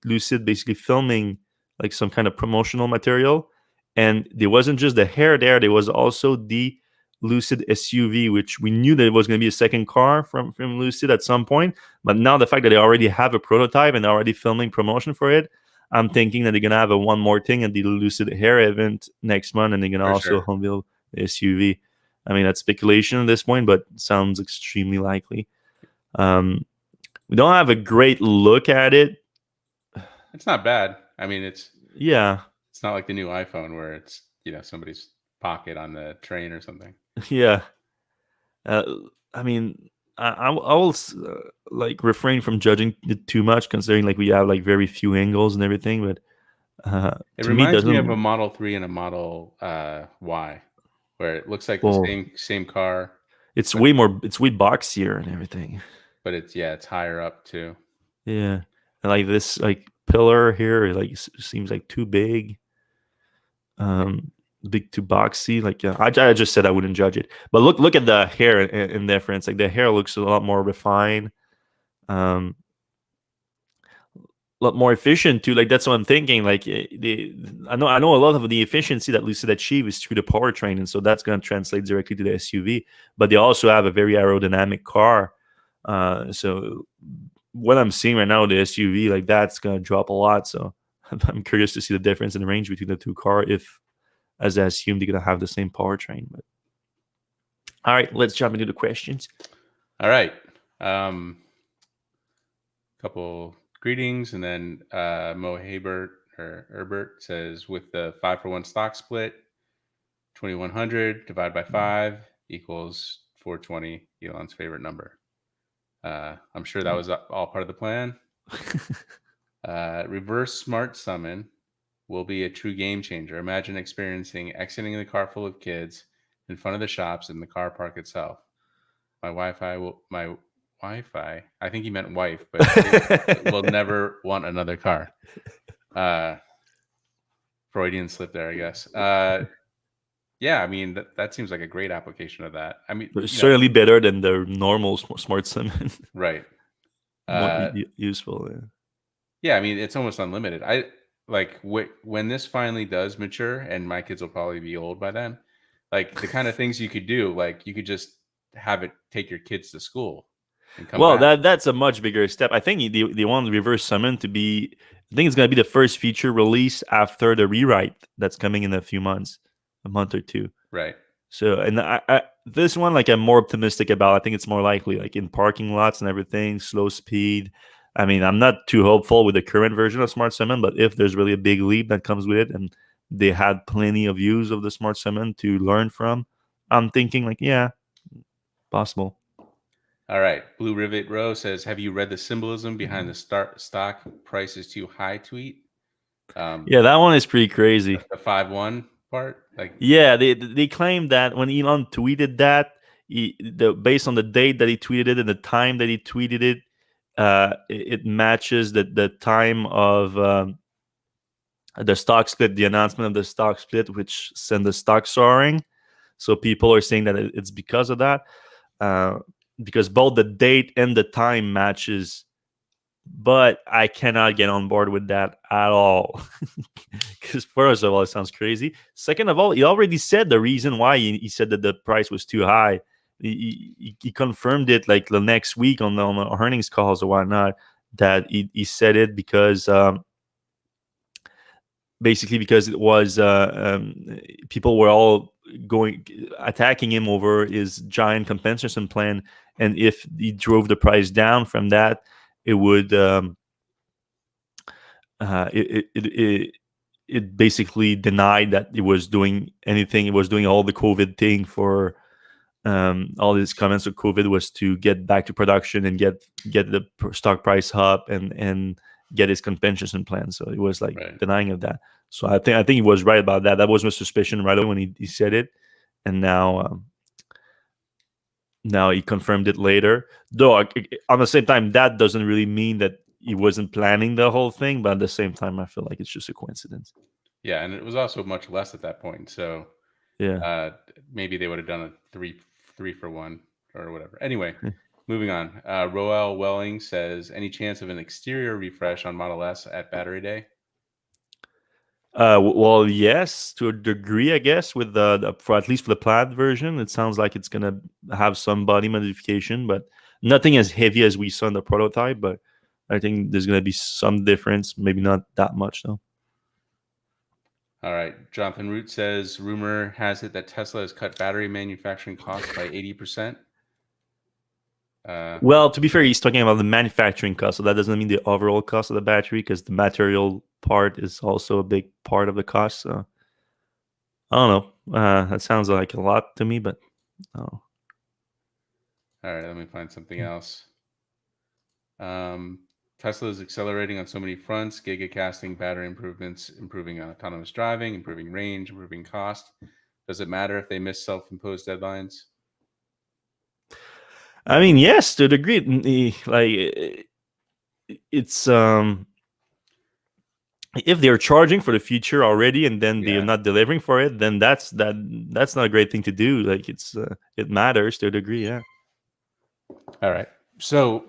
Lucid basically filming like some kind of promotional material, and there wasn't just the Hair there. There was also the Lucid SUV, which we knew that it was going to be a second car from Lucid at some point. But now the fact that they already have a prototype and already filming promotion for it, I'm thinking that they're going to have a one more thing at the Lucid Hair event next month, and they're going to For also sure. unveil the SUV. I mean, that's speculation at this point, but sounds extremely likely. We don't have a great look at it. It's not bad. I mean, Yeah, it's not like the new iPhone where it's, somebody's pocket on the train or something. yeah. Uh, I mean, I will like refrain from judging it too much, considering like we have like very few angles and everything. But It to me, it reminds me of a doesn't. Model 3 and a Model Y, where it looks like the Well, same car, it's but way more. It's way boxier and everything. it's higher up too. Yeah, and like this like pillar here, like seems like too big. Um, big too boxy. Like I just said I wouldn't judge it, but look at the hair in difference. Like the hair looks a lot more refined, um, a lot more efficient too. Like that's what I'm thinking. Like I know a lot of the efficiency that Lucid achieve is through the powertrain, and so that's going to translate directly to the SUV. But they also have a very aerodynamic car. So what I'm seeing right now, the SUV like that's going to drop a lot. So I'm curious to see the difference in the range between the two cars if, as I assume, they're gonna have the same powertrain. But all right, let's jump into the questions. All right. Couple greetings, and then Mo Habert or Herbert says, with the 5-for-1 stock split, 2100 divided by 5 equals 420, Elon's favorite number. I'm sure that was all part of the plan. Reverse smart summon will be a true game changer. Imagine exiting the car full of kids in front of the shops and the car park itself. My Wi-Fi, I think he meant wife, but it will never want another car. Freudian slip there, I guess. Yeah, I mean, that seems like a great application of that. I mean, Certainly better than the normal smart summon. right. More useful. Yeah. Yeah, I mean, it's almost unlimited. I like when this finally does mature, and my kids will probably be old by then. Like the kind of things you could do, like you could just have it take your kids to school and come Well, back. that's a much bigger step. I think they want the reverse summon to be. I think it's gonna be the first feature release after the rewrite that's coming in a few months, a month or two. Right. So, and this one, like, I'm more optimistic about. I think it's more likely, like in parking lots and everything, slow speed. I mean, I'm not too hopeful with the current version of Smart Summon, but if there's really a big leap that comes with it, and they had plenty of use of the Smart Summon to learn from, I'm thinking like, yeah, possible. All right. Blue Rivet Row says, have you read the symbolism behind the stock price is too high tweet? Yeah, that one is pretty crazy. The 5-1 part? Like, Yeah, they claim that when Elon tweeted that, based on the date that he tweeted it and the time that he tweeted it, it matches the time of the stock split, the announcement of the stock split, which sent the stock soaring. So people are saying that it's because of that, uh, because both the date and the time matches. But I cannot get on board with that at all. Because first of all, it sounds crazy. Second of all, he already said the reason why he said that the price was too high. He confirmed it like the next week on the earnings calls or whatnot, that he said it because basically because it was people were all going attacking him over his giant compensation plan, and if he drove the price down from that, it would it basically denied that it was doing anything. It was doing all the COVID thing for all these comments of COVID was to get back to production and get the stock price up and get his compensation plan. So it was like right. denying of that. So I think he was right about that. That was my suspicion right away when he said it, and now he confirmed it later. Though on the same time, that doesn't really mean that he wasn't planning the whole thing. But at the same time, I feel like it's just a coincidence. Yeah, and it was also much less at that point. So Yeah. maybe they would have done a three for one or whatever. Anyway, moving on. Roel Welling says, any chance of an exterior refresh on Model S at Battery Day? Well, yes, to a degree, I guess. With for at least for the plaid version, it sounds like it's gonna have some body modification, but nothing as heavy as we saw in the prototype. But I think there's gonna be some difference, maybe not that much though. All right. Jonathan Root says, rumor has it that Tesla has cut battery manufacturing costs by 80%. Well, to be fair, he's talking about the manufacturing cost, so that doesn't mean the overall cost of the battery, because the material part is also a big part of the cost. So I don't know. That sounds like a lot to me, but oh. All right, let me find something else. Tesla is accelerating on so many fronts: gigacasting, battery improvements, improving autonomous driving, improving range, improving cost. Does it matter if they miss self-imposed deadlines? I mean, yes, to a degree. Like it's if they're charging for the future already and then they're not delivering for it, then that's not a great thing to do. Like it matters to a degree. Yeah. All right. So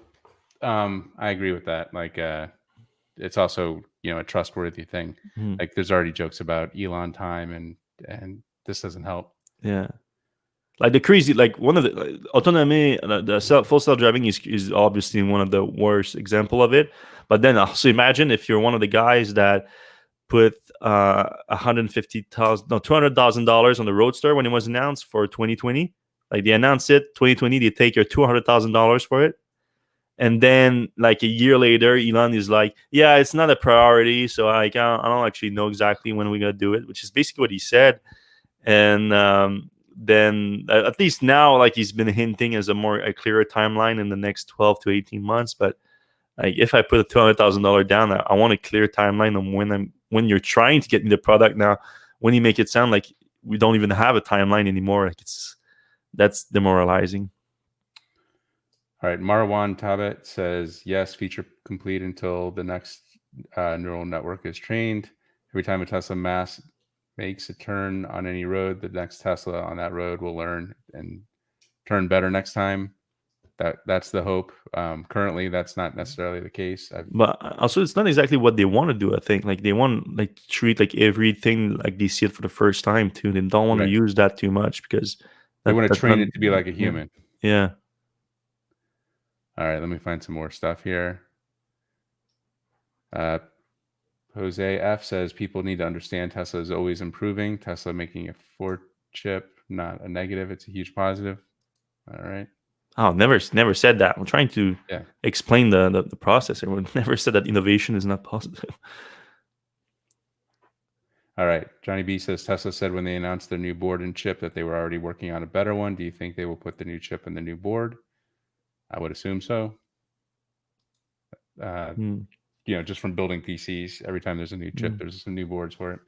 I agree with that. Like it's also, a trustworthy thing. Like there's already jokes about Elon time and this doesn't help. Yeah. Like the crazy, like one of the autonomy, the full self driving is obviously one of the worst example of it. But then also imagine if you're one of the guys that put $150,000, no, $200,000 on the Roadster when it was announced for 2020. Like they announced it 2020, they take your $200,000 for it, and then like a year later, Elon is like, "Yeah, it's not a priority, so I don't actually know exactly when we're gonna do it," which is basically what he said. And then at least now, like he's been hinting as a clearer timeline in the next 12 to 18 months. But like if I put a $200,000 down, I want a clear timeline on when you're trying to get me the product. Now, when you make it sound like we don't even have a timeline anymore, like that's demoralizing. All right. Marwan Tabet says, yes, feature complete until the next neural network is trained. Every time a Tesla mass makes a turn on any road, the next Tesla on that road will learn and turn better next time. That's the hope. Currently, that's not necessarily the case. But also, it's not exactly what they want to do. I think like they want like treat like everything like they see it for the first time too. They don't want to use that too much because they want to train not, it to be like a human. Yeah. All right, let me find some more stuff here. Jose F says people need to understand Tesla is always improving. Tesla making a Ford chip, not a negative. It's a huge positive. All right. Oh, never said that. I'm trying to explain the process. Everyone never said that innovation is not positive. All right. Johnny B says Tesla said when they announced their new board and chip that they were already working on a better one. Do you think they will put the new chip in the new board? I would assume so. Just from building PCs, every time there's a new chip, there's some new boards for it.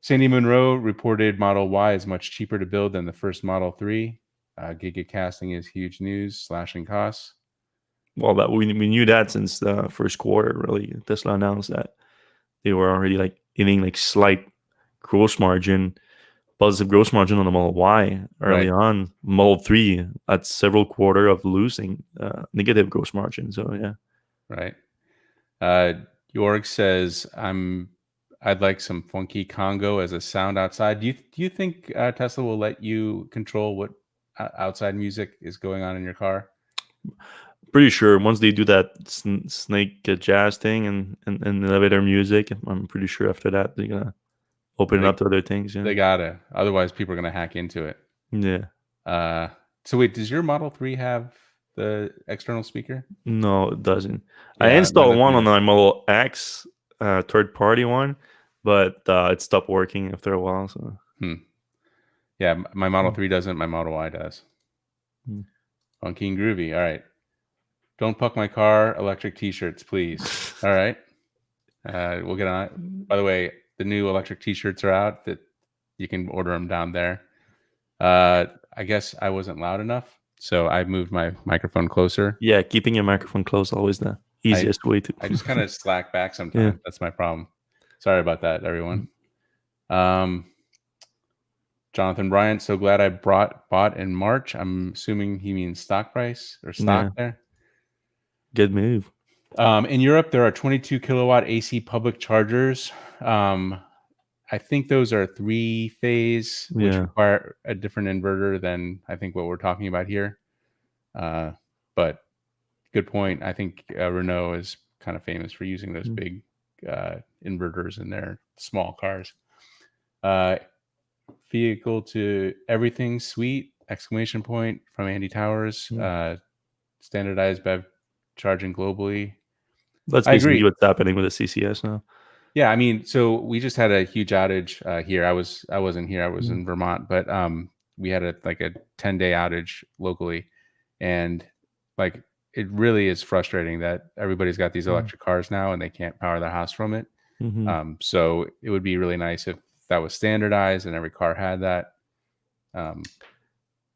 Sandy Monroe reported Model Y is much cheaper to build than the first Model 3. Gigacasting is huge news, slashing costs. Well, that we knew that since the first quarter. Really, Tesla announced that they were already like hitting like slight gross margin, positive gross margin on the Model Y early on. Model 3 at several quarter of losing negative gross margin. So yeah, right. Jorg says I'd like some funky Congo as a sound outside. Do you think Tesla will let you control what outside music is going on in your car? pretty sure once they do that snake jazz thing and elevator music, I'm pretty sure after that they're gonna open it up to other things. Yeah, they gotta. Otherwise, people are gonna hack into it. Yeah. So wait, does your Model 3 have the external speaker? No, it doesn't. Yeah, I installed one on does. my Model X, third party one, but it stopped working after a while. So yeah, my Model 3 doesn't. My Model Y does. Funky and groovy. All right. Don't puck my car. Electric T-shirts, please. All right. We'll get on it. By the way, the new electric T-shirts are out. That you can order them down there. I guess I wasn't loud enough, so I moved my microphone closer. Yeah, keeping your microphone close always the easiest way to. I just kind of slack back sometimes. Yeah. That's my problem. Sorry about that, everyone. Jonathan Bryant, so glad I bought in March. I'm assuming he means stock price or stock there. Good move. In Europe, there are 22 kilowatt AC public chargers. I think those are 3-phase, which require a different inverter than I think what we're talking about here. But good point. I think Renault is kind of famous for using those big inverters in their small cars. Vehicle to everything suite, exclamation point from Andy Towers. Standardized BEV charging globally. That's basically what's happening with the CCS now. Yeah, I mean, so we just had a huge outage here. I wasn't here. I was in Vermont, but we had a 10-day outage locally, and like it really is frustrating that everybody's got these electric cars now and they can't power their house from it. So it would be really nice if that was standardized and every car had that.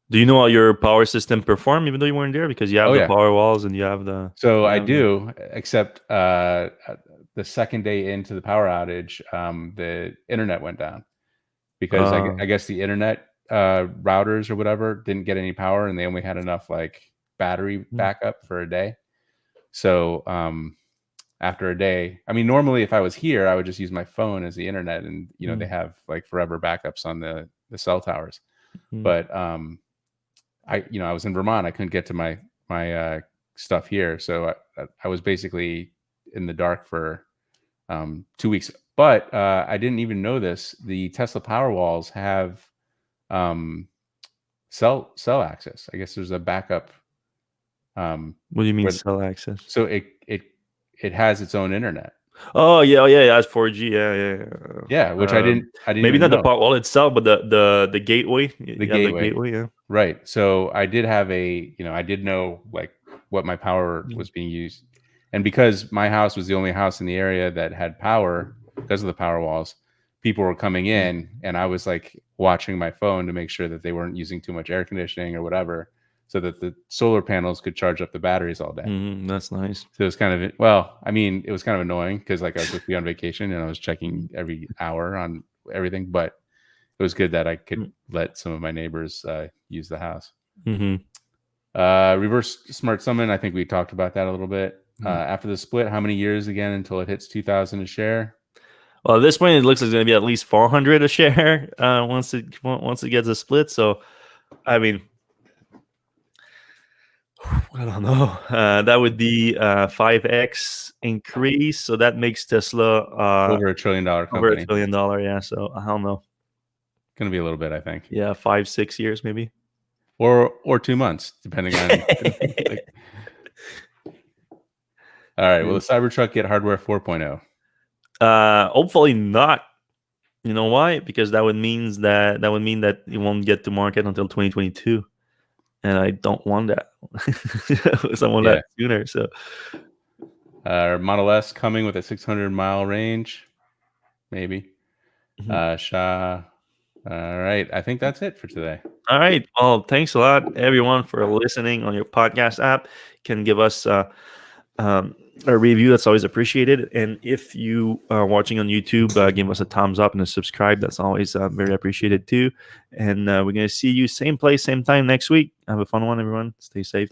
Do you know how your power system performed even though you weren't there? Because you have the power walls and you have the. So I do, except the second day into the power outage, the internet went down because I guess the internet routers or whatever didn't get any power and they only had enough like battery backup for a day. So after a day, I mean, normally if I was here, I would just use my phone as the internet, and they have like forever backups on the cell towers. But I was in Vermont. I couldn't get to my stuff here, so I was basically in the dark for 2 weeks. But I didn't even know this. The Tesla Powerwalls have cell access. I guess there's a backup. What do you mean cell access? So it has its own internet. Oh yeah, it's 4G. Yeah, which I didn't. Maybe not the power wall itself, but the gateway. The gateway. Yeah. Right. So I did have I did know like what my power was being used, and because my house was the only house in the area that had power because of the power walls, people were coming in, and I was like watching my phone to make sure that they weren't using too much air conditioning or whatever, so that the solar panels could charge up the batteries all day. That's nice. So it was it was kind of annoying because like I was supposed to be on vacation and I was checking every hour on everything, but it was good that I could let some of my neighbors use the house. Reverse smart summon. I think we talked about that a little bit. After the split, how many years again until it hits 2,000 a share? Well, at this point, it looks like it's going to be at least 400 a share once it gets a split. So, I mean, I don't know. That would be 5x increase. So that makes Tesla over $1 trillion company. Over $1 trillion, yeah. So I don't know. Going to be a little bit, I think. Yeah, 5-6 years maybe. Or 2 months, depending on. All right. Will the Cybertruck get hardware 4.0? Hopefully not. You know why? Because that would mean that it won't get to market until 2022, and I don't want that. I want that sooner. So Model S coming with a 600-mile range, maybe. All right, I think that's it for today. All right. Well, thanks a lot, everyone, for listening on your podcast app. You can give us a review. That's always appreciated. And if you are watching on YouTube, give us a thumbs up and a subscribe. That's always very appreciated too. And we're going to see you same place, same time next week. Have a fun one, everyone. Stay safe.